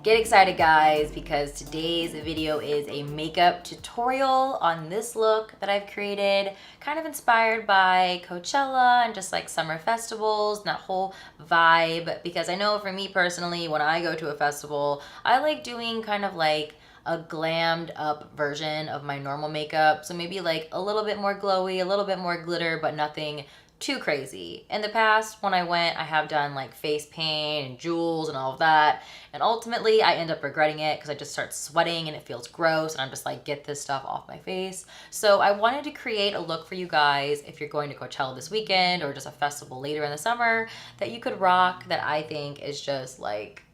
Get excited, guys, because today's video is a makeup tutorial on this look that I've created, kind of inspired by Coachella and just like summer festivals and that whole vibe. Because I know for me personally, when I go to a festival, I like doing kind of like a glammed up version of my normal makeup. So maybe like a little bit more glowy, a little bit more glitter, but nothing too crazy. In the past, when I went, I have done like face paint and jewels and all of that. And ultimately, I end up regretting it because I just start sweating and it feels gross. And I'm just like, get this stuff off my face. So I wanted to create a look for you guys if you're going to Coachella this weekend or just a festival later in the summer that you could rock, that I think is just like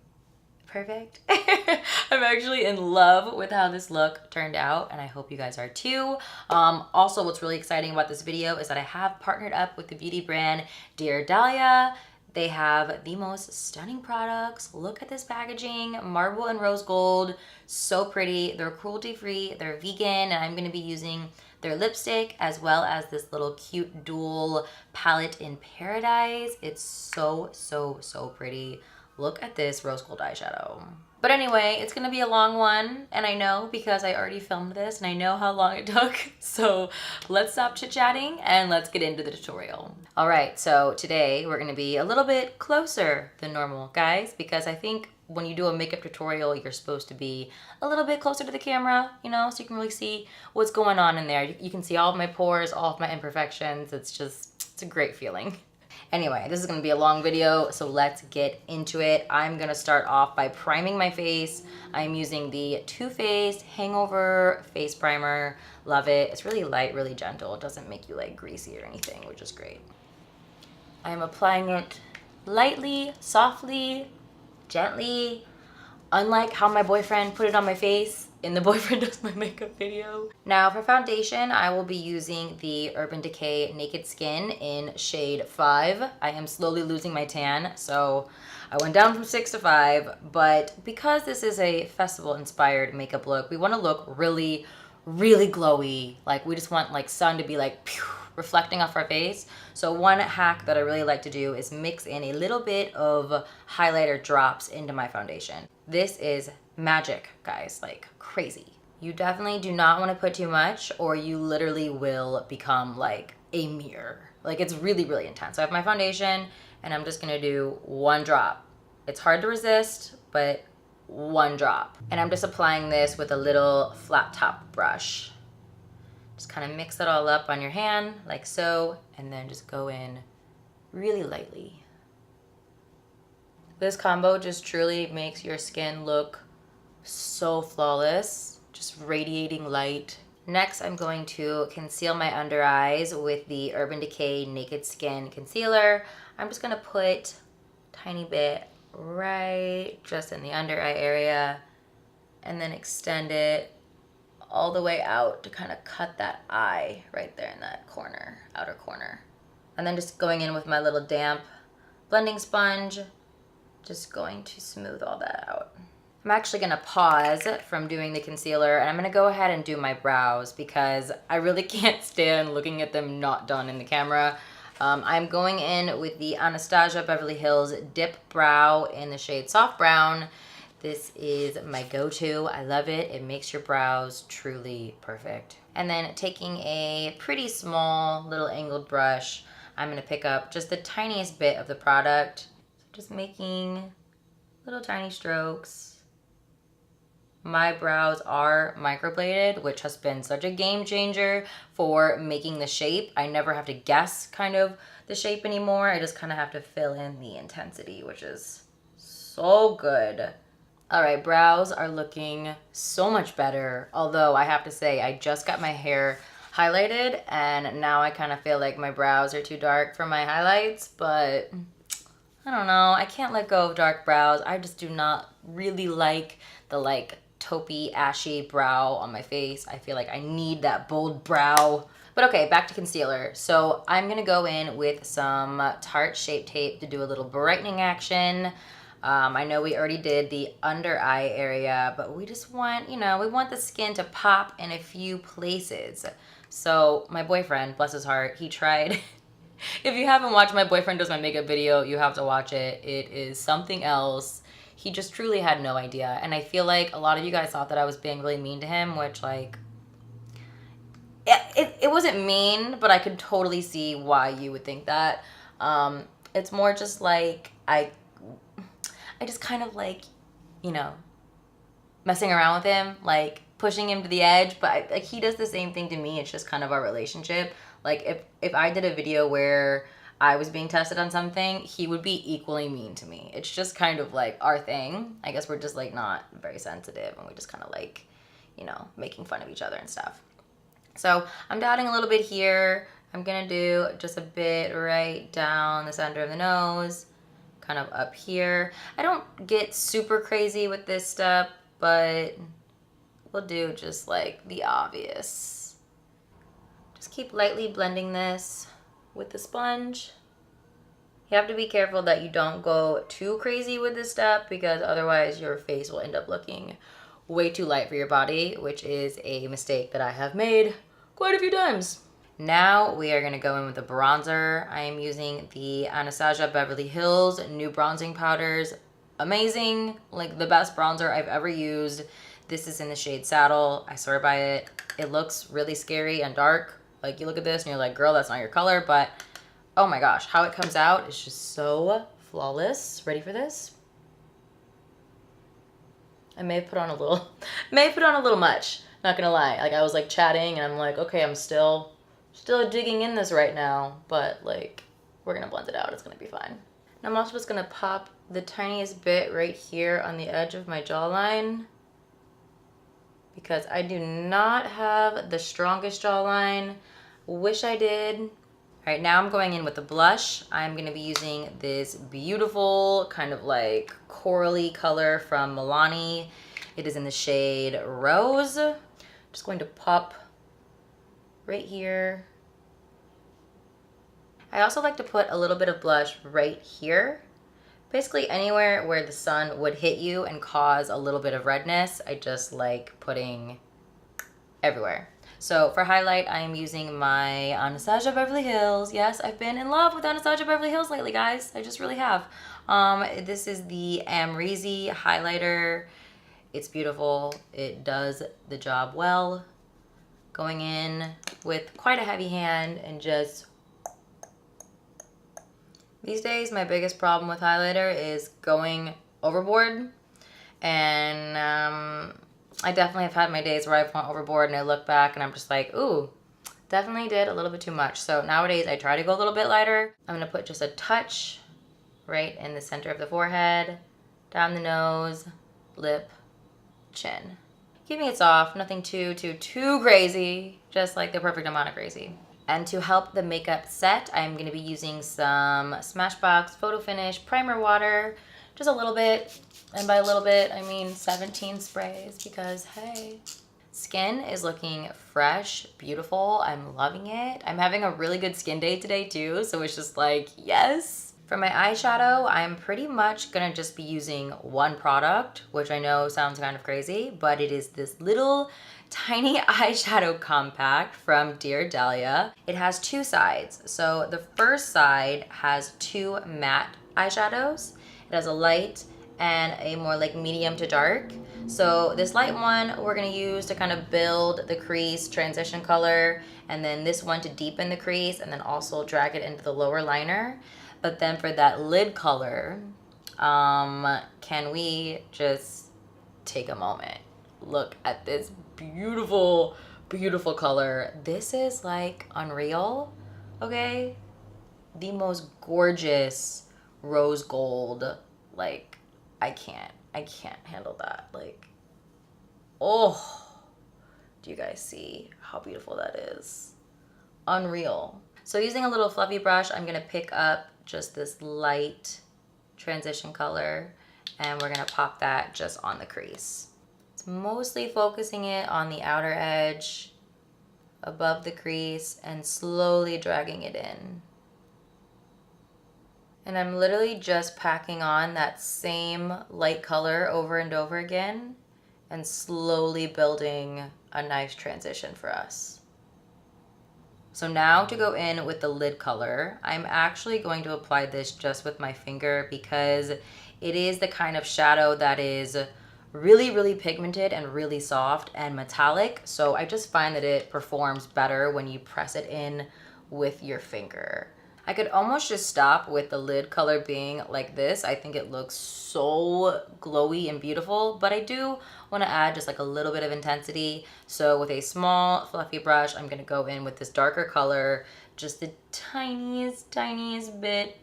perfect. I'm actually in love with how this look turned out, and I hope you guys are too. Also, what's really exciting about this video is that I have partnered up with the beauty brand Dear Dahlia. They have the most stunning products. Look at this packaging, marble and rose gold, so pretty. They're cruelty-free, they're vegan, and I'm gonna be using their lipstick as well as this little cute dual palette in Paradise. It's so, so, so pretty. Look at this rose gold eyeshadow. But anyway, it's gonna be a long one, and I know because I already filmed this and I know how long it took. So let's stop chit-chatting and let's get into the tutorial. All right, so today we're gonna be a little bit closer than normal, guys, because I think when you do a makeup tutorial, you're supposed to be a little bit closer to the camera, you know, so you can really see what's going on in there. You can see all of my pores, all of my imperfections. It's a great feeling. Anyway, this is gonna be a long video, so let's get into it. I'm gonna start off by priming my face. I'm using the Too Faced Hangover Face Primer. Love it. It's really light, really gentle. It doesn't make you like greasy or anything, which is great. I'm applying it lightly, softly, gently, unlike how my boyfriend put it on my face in the Boyfriend Does My Makeup video. Now for foundation, I will be using the Urban Decay Naked Skin in shade 5. I am slowly losing my tan, so I went down from 6 to 5, but because this is a festival inspired makeup look, we want to look really, really glowy. Like we just want like sun to be like pew, reflecting off our face. So one hack that I really like to do is mix in a little bit of highlighter drops into my foundation. This is magic, guys, like crazy. You definitely do not want to put too much or you literally will become like a mirror. Like it's really, really intense. So I have my foundation and I'm just gonna do one drop. It's hard to resist, but one drop. And I'm just applying this with a little flat top brush. Just kind of mix it all up on your hand like so, and then just go in really lightly. This combo just truly makes your skin look so flawless, just radiating light. Next, I'm going to conceal my under eyes with the Urban Decay Naked Skin Concealer. I'm just gonna put a tiny bit right just in the under eye area and then extend it all the way out to kind of cut that eye right there in that corner, outer corner. And then just going in with my little damp blending sponge, just going to smooth all that out. I'm actually gonna pause from doing the concealer and I'm gonna go ahead and do my brows because I really can't stand looking at them not done in the camera. I'm going in with the Anastasia Beverly Hills Dip Brow in the shade Soft Brown. This is my go-to. I love it. It makes your brows truly perfect. And then taking a pretty small little angled brush, I'm gonna pick up just the tiniest bit of the product. Just making little tiny strokes. My brows are microbladed, which has been such a game changer for making the shape. I never have to guess kind of the shape anymore. I just kind of have to fill in the intensity, which is so good. All right, brows are looking so much better. Although I have to say, I just got my hair highlighted and now I kind of feel like my brows are too dark for my highlights, but I don't know. I can't let go of dark brows. I just do not really like the like taupey, ashy brow on my face. I feel like I need that bold brow. But okay, back to concealer. So I'm gonna go in with some Tarte Shape Tape to do a little brightening action. I know we already did the under eye area, but we just want, you know, we want the skin to pop in a few places. So my boyfriend, bless his heart, he tried If you haven't watched My Boyfriend Does My Makeup video, you have to watch it. It is something else. he just truly had no idea. And I feel like a lot of you guys thought that I was being really mean to him, which like, it wasn't mean, but I could totally see why you would think that. It's more just like, I just kind of like, you know, messing around with him, like pushing him to the edge. But like, he does the same thing to me. It's just kind of our relationship. Like if I did a video where I was being tested on something, he would be equally mean to me. It's just kind of like our thing. I guess we're just like not very sensitive, and we just kind of like, you know, making fun of each other and stuff. So I'm dotting a little bit here. I'm gonna do just a bit right down the center of the nose, kind of up here. I don't get super crazy with this step, but we'll do just like the obvious. Just keep lightly blending this with the sponge. You have to be careful that you don't go too crazy with this step, because otherwise your face will end up looking way too light for your body, which is a mistake that I have made quite a few times. Now we are gonna go in with a bronzer. I am using the Anastasia Beverly Hills New Bronzing Powders. Amazing, like the best bronzer I've ever used. This is in the shade Saddle. I swear by it. It looks really scary and dark. Like you look at this and you're like, girl, that's not your color, but oh my gosh, how it comes out is just so flawless. Ready for this? I may have put on a little much, not gonna lie. Like I was like chatting and I'm like, okay, I'm still digging in this right now, but like we're gonna blend it out. It's gonna be fine. And I'm also just gonna pop the tiniest bit right here on the edge of my jawline, because I do not have the strongest jawline. Wish I did. All right, now I'm going in with the blush. I'm gonna be using this beautiful kind of like corally color from Milani. It is in the shade Rose. Just going to pop right here. I also like to put a little bit of blush right here. Basically anywhere where the sun would hit you and cause a little bit of redness. I just like putting everywhere. So for highlight, I am using my Anastasia Beverly Hills. Yes, I've been in love with Anastasia Beverly Hills lately, guys. I just really have. This is the Amrezy highlighter. It's beautiful. It does the job well. Going in with quite a heavy hand and just... These days, my biggest problem with highlighter is going overboard. And I definitely have had my days where I've gone overboard and I look back and I'm just like, ooh, definitely did a little bit too much. So nowadays, I try to go a little bit lighter. I'm going to put just a touch right in the center of the forehead, down the nose, lip, chin. Keeping it soft, nothing too crazy, just like the perfect amount of crazy. And to help the makeup set, I'm going to be using some Smashbox Photo Finish Primer Water, just a little bit. And by a little bit, I mean 17 sprays, because hey, skin is looking fresh, beautiful. I'm loving it. I'm having a really good skin day today too, so it's just like, yes. For my eyeshadow, I'm pretty much gonna just be using one product, which I know sounds kind of crazy, but it is this little tiny eyeshadow compact from Dear Dahlia. It has two sides. So the first side has two matte eyeshadows. It has a light and a more like medium to dark. So this light one we're gonna use to kind of build the crease transition color, and then this one to deepen the crease and then also drag it into the lower liner. But then for that lid color, can we just take a moment? Look at this beautiful, beautiful color. This is like unreal, okay? The most gorgeous rose gold. Like, I can't handle that. Like, oh, do you guys see how beautiful that is? Unreal. So using a little fluffy brush, I'm gonna pick up just this light transition color, and we're gonna pop that just on the crease. It's mostly focusing it on the outer edge, above the crease, and slowly dragging it in. And I'm literally just packing on that same light color over and over again, and slowly building a nice transition for us. So now to go in with the lid color, I'm actually going to apply this just with my finger because It is the kind of shadow that is really, really pigmented and really soft and metallic. So I just find that it performs better when you press it in with your finger. I could almost just stop with the lid color being like this. I think it looks so glowy and beautiful, but I do want to add just like a little bit of intensity. So with a small fluffy brush, I'm going to go in with this darker color, just the tiniest, tiniest bit.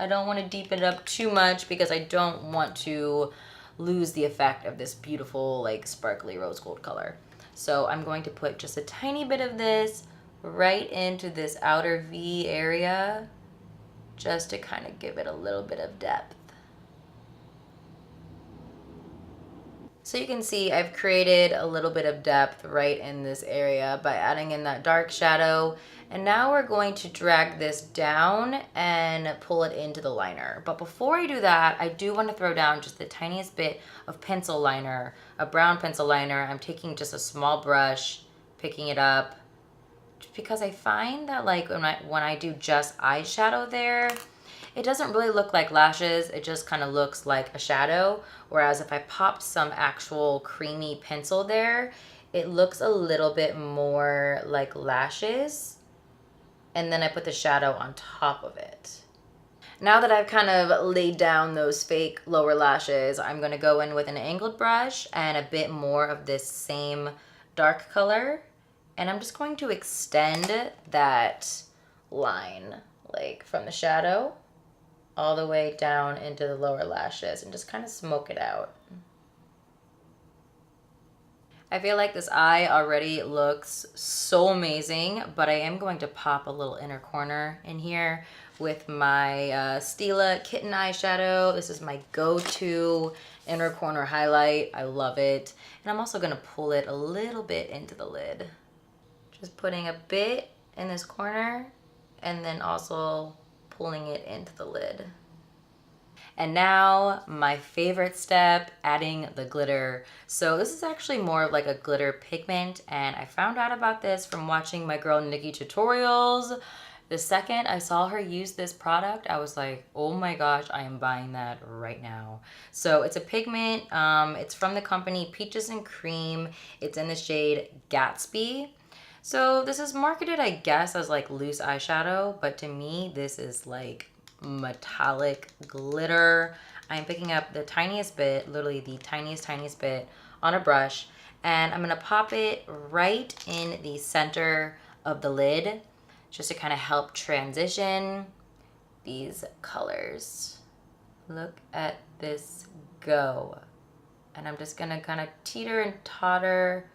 I don't want to deepen it up too much because I don't want to lose the effect of this beautiful like sparkly rose gold color. So I'm going to put just a tiny bit of this right into this outer V area just to kind of give it a little bit of depth. So you can see I've created a little bit of depth right in this area by adding in that dark shadow. And now we're going to drag this down and pull it into the liner. But before I do that, I do want to throw down just the tiniest bit of pencil liner, a brown pencil liner. I'm taking just a small brush, picking it up, because I find that like when I do just eyeshadow there, it doesn't really look like lashes. It just kind of looks like a shadow. Whereas if I pop some actual creamy pencil there, it looks a little bit more like lashes. And then I put the shadow on top of it. Now that I've kind of laid down those fake lower lashes, I'm going to go in with an angled brush and a bit more of this same dark color. And I'm just going to extend that line, like from the shadow all the way down into the lower lashes and just kind of smoke it out. I feel like this eye already looks so amazing, but I am going to pop a little inner corner in here with my Stila Kitten eyeshadow. This is my go-to inner corner highlight. I love it. And I'm also going to pull it a little bit into the lid. Just putting a bit in this corner and then also pulling it into the lid. And now my favorite step, adding the glitter. So this is actually more of like a glitter pigment, and I found out about this from watching my girl Nikki tutorials. The second I saw her use this product, I was like, oh my gosh, I am buying that right now. So it's a pigment, it's from the company Peaches and Cream. It's in the shade Gatsby. So this is marketed, I guess, as like loose eyeshadow, but to me, this is like metallic glitter. I'm picking up the tiniest bit, literally the tiniest bit on a brush, and I'm gonna pop it right in the center of the lid just to kind of help transition these colors. Look at this go. And I'm just gonna kind of teeter and totter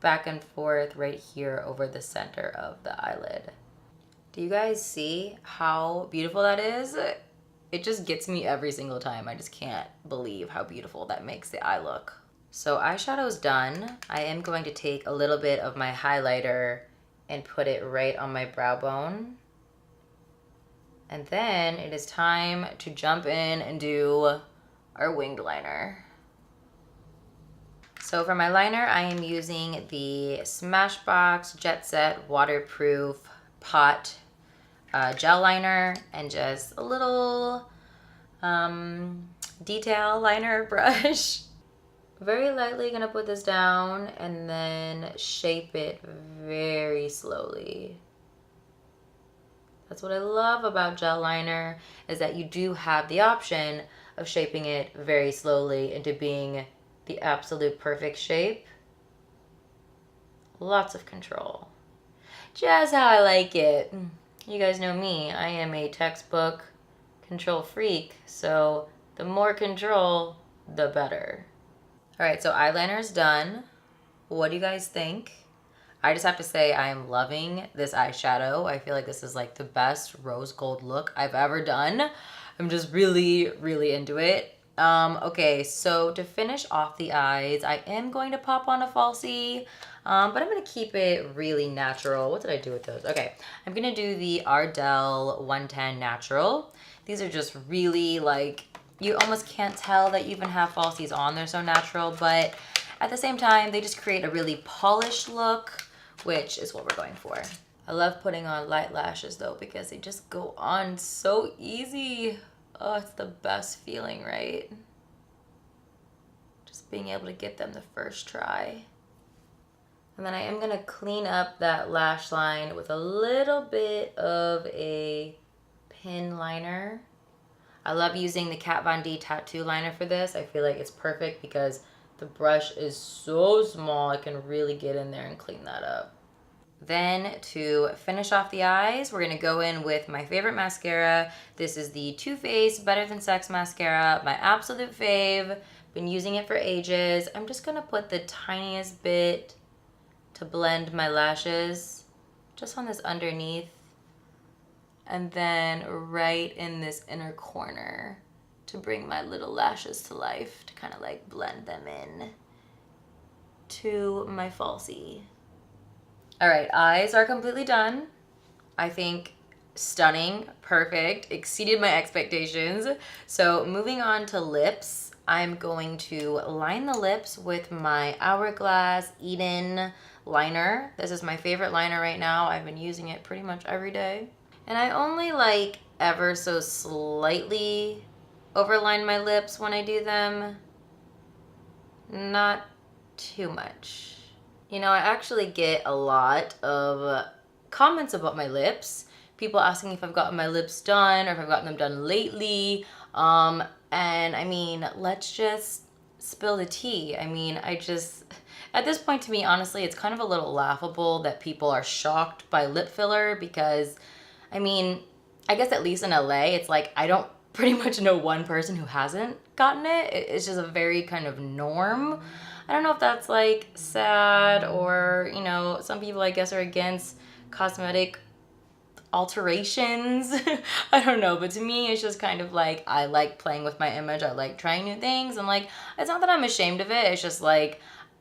back and forth right here over the center of the eyelid. Do you guys see how beautiful that is? It just gets me every single time. I just can't believe how beautiful that makes the eye look. So eyeshadow's done. I am going to take a little bit of my highlighter and put it right on my brow bone. And then it is time to jump in and do our winged liner. So for my liner, I am using the Smashbox Jet Set Waterproof Pot gel liner and just a little detail liner brush. Very lightly gonna put this down and then shape it very slowly. That's what I love about gel liner, is that you do have the option of shaping it very slowly into being the absolute perfect shape. Lots of control. Just how I like it. You guys know me, I am a textbook control freak, so the more control, the better. All right, so eyeliner is done. What do you guys think? I just have to say I am loving this eyeshadow. I feel like this is like the best rose gold look I've ever done. I'm just really, really into it. Okay, so to finish off the eyes, I am going to pop on a falsie, but I'm going to keep it really natural. What did I do with those? Okay, I'm going to do the Ardell 110 Natural. These are just really like, you almost can't tell that you even have falsies on. They're so natural, but at the same time, they just create a really polished look, which is what we're going for. I love putting on light lashes though, because they just go on so easy. Oh, it's the best feeling, right? Just being able to get them the first try. And then I am gonna clean up that lash line with a little bit of a pin liner. I love using the Kat Von D tattoo liner for this. I feel like it's perfect because the brush is so small, I can really get in there and clean that up. Then to finish off the eyes, we're gonna go in with my favorite mascara. This is the Too Faced Better Than Sex mascara, my absolute fave. Been using it for ages. I'm just gonna put the tiniest bit to blend my lashes, just on this underneath. And then right in this inner corner to bring my little lashes to life, to kind of like blend them in to my falsie. All right, eyes are completely done. I think stunning, perfect, exceeded my expectations. So moving on to lips, I'm going to line the lips with my Hourglass Eden liner. This is my favorite liner right now. I've been using it pretty much every day. And I only like ever so slightly overline my lips when I do them. Not too much. You know, I actually get a lot of comments about my lips. People asking if I've gotten my lips done or if I've gotten them done lately. And I mean, let's just spill the tea. I mean, at this point to me, honestly, it's kind of a little laughable that people are shocked by lip filler because, I mean, I guess at least in LA, it's like I don't pretty much know one person who hasn't gotten it. It's just a very kind of norm. I don't know if that's like sad or, you know, some people I guess are against cosmetic alterations. I don't know, but to me it's just kind of like I like playing with my image. I like trying new things, and like it's not that I'm ashamed of it. It's just like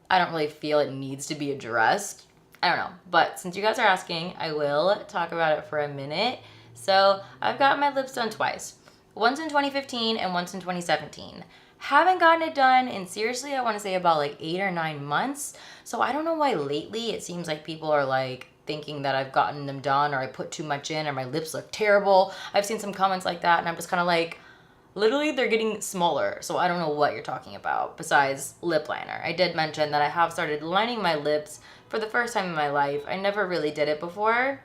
I don't really feel it needs to be addressed. I don't know, but since you guys are asking, I will talk about it for a minute. So I've got my lips done twice. Once in 2015 and once in 2017. Haven't gotten it done in, seriously, I want to say about like 8 or 9 months. So I don't know why lately it seems like people are like thinking that I've gotten them done or I put too much in or my lips look terrible. I've seen some comments like that and I'm just kind of like, literally they're getting smaller. So I don't know what you're talking about besides lip liner. I did mention that I have started lining my lips for the first time in my life. I never really did it before.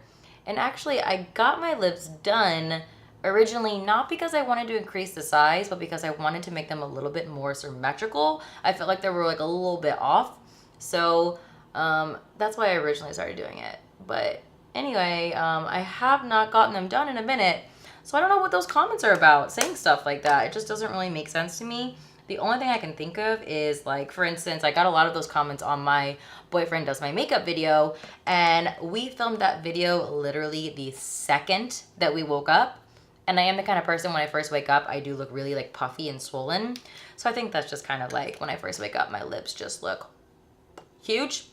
And actually I got my lips done originally not because I wanted to increase the size, but because I wanted to make them a little bit more symmetrical. I felt like they were like a little bit off. So that's why I originally started doing it. But anyway, I have not gotten them done in a minute. So I don't know what those comments are about, saying stuff like that. It just doesn't really make sense to me. The only thing I can think of is like, for instance, I got a lot of those comments on my boyfriend does my makeup video, and we filmed that video literally the second that we woke up. And I am the kind of person when I first wake up, I do look really like puffy and swollen. So I think that's just kind of like when I first wake up, my lips just look huge.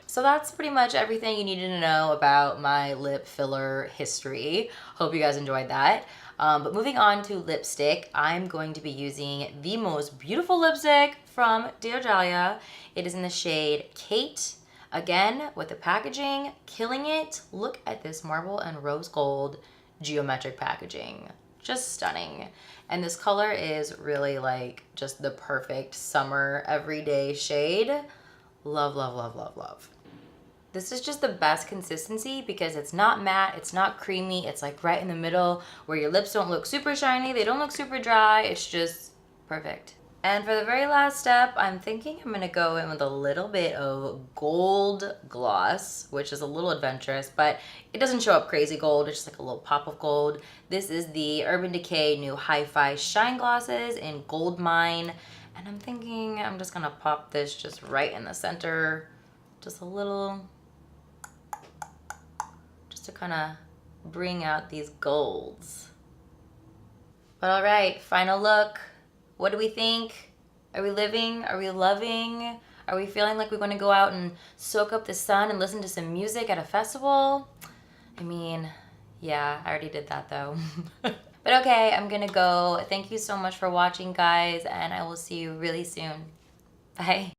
So that's pretty much everything you needed to know about my lip filler history. Hope you guys enjoyed that. But moving on to lipstick, I'm going to be using the most beautiful lipstick from Diogelia. It is in the shade Kate. Again, with the packaging, killing it. Look at this marble and rose gold geometric packaging. Just stunning. And this color is really like just the perfect summer everyday shade. Love, love, love, love, love. This is just the best consistency because it's not matte, it's not creamy, it's like right in the middle where your lips don't look super shiny, they don't look super dry, it's just perfect. And for the very last step, I'm thinking I'm gonna go in with a little bit of gold gloss, which is a little adventurous, but it doesn't show up crazy gold, it's just like a little pop of gold. This is the Urban Decay new Hi-Fi Shine Glosses in Gold Mine. And I'm thinking I'm just gonna pop this just right in the center, just a little, just to kind of bring out these golds. But all right, final look. What do we think? Are we living? Are we loving? Are we feeling like we want to go out and soak up the sun and listen to some music at a festival? I mean, yeah, I already did that though. But okay, I'm gonna go. Thank you so much for watching, guys, and I will see you really soon. Bye.